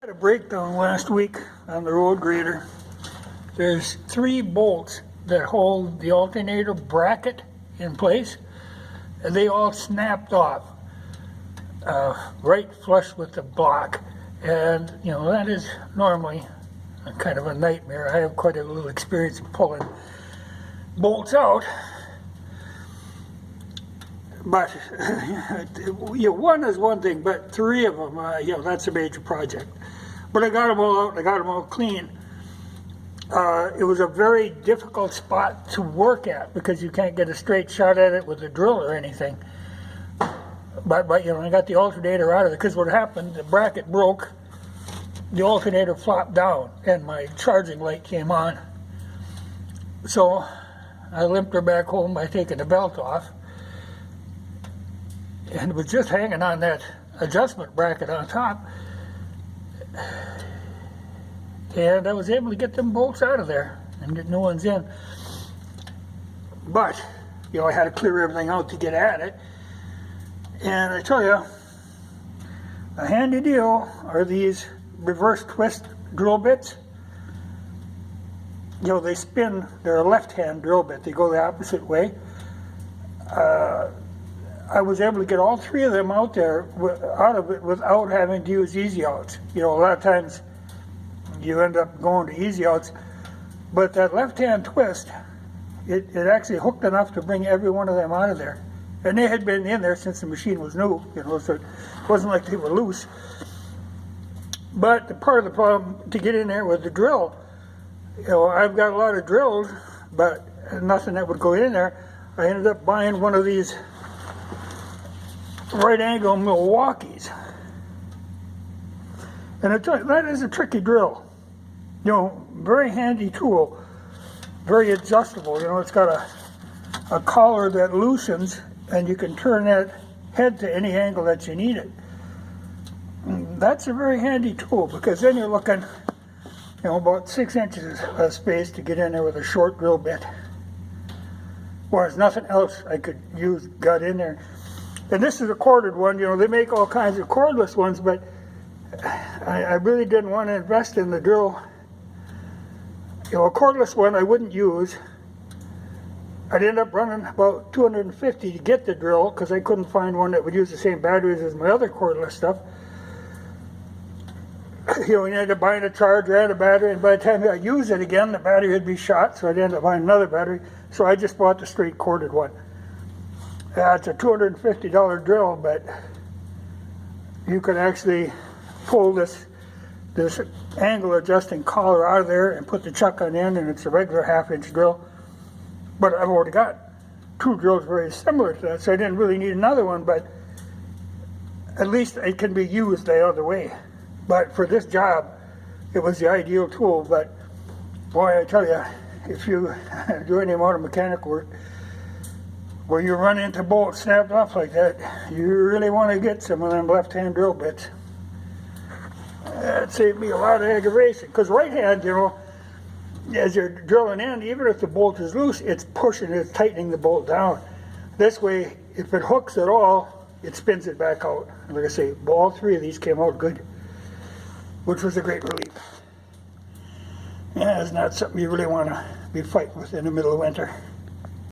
A breakdown last week on the road grader. There's 3 bolts that hold the alternator bracket in place, and they all snapped off right flush with the block. And you know, that is normally kind of a nightmare. I have quite a little experience pulling bolts out, but one is one thing, but 3 of them, that's a major project. But I got them all out, I got them all clean. It was a very difficult spot to work at because you can't get a straight shot at it with a drill or anything. But I got the alternator out of it, because what happened, the bracket broke, the alternator flopped down, and my charging light came on. So I limped her back home by taking the belt off, and it was just hanging on that adjustment bracket on top. And I was able to get them bolts out of there and get new ones in. But, I had to clear everything out to get at it. And I tell you, a handy deal are these reverse twist drill bits. They spin, they're a left-hand drill bit, they go the opposite way. I was able to get all 3 of them out of it without having to use easy outs. A lot of times you end up going to easy outs, but that left-hand twist, it actually hooked enough to bring every one of them out of there. And they had been in there since the machine was new, so it wasn't like they were loose. But the part of the problem to get in there with the drill, I've got a lot of drills, but nothing that would go in there. I ended up buying one of these right angle Milwaukee's. And that is a tricky drill. Very handy tool, very adjustable. It's got a collar that loosens, and you can turn that head to any angle that you need it. That's a very handy tool, because then you're looking, about 6 inches of space to get in there with a short drill bit. Whereas nothing else I could use got in there. And this is a corded one. They make all kinds of cordless ones, but I really didn't want to invest in the drill. A cordless one I wouldn't use. I'd end up running about $250 to get the drill, because I couldn't find one that would use the same batteries as my other cordless stuff. You ended up buying a charger and a battery, and by the time I use it again, the battery would be shot, so I'd end up buying another battery. So I just bought the straight corded one. It's a $250 drill, but you could actually pull this angle adjusting collar out of there and put the chuck on in, and it's a regular 1/2-inch drill. But I've already got 2 drills very similar to that, so I didn't really need another one, but at least it can be used the other way. But for this job, it was the ideal tool. But boy, I tell you, if you do any amount of mechanical work where you run into bolts snapped off like that, you really want to get some of them left-hand drill bits. That saved me a lot of aggravation, because right hand, as you're drilling in, even if the bolt is loose, it's tightening the bolt down. This way, if it hooks at all, it spins it back out. And like I say, all 3 of these came out good, which was a great relief. Yeah, it's not something you really want to be fighting with in the middle of winter.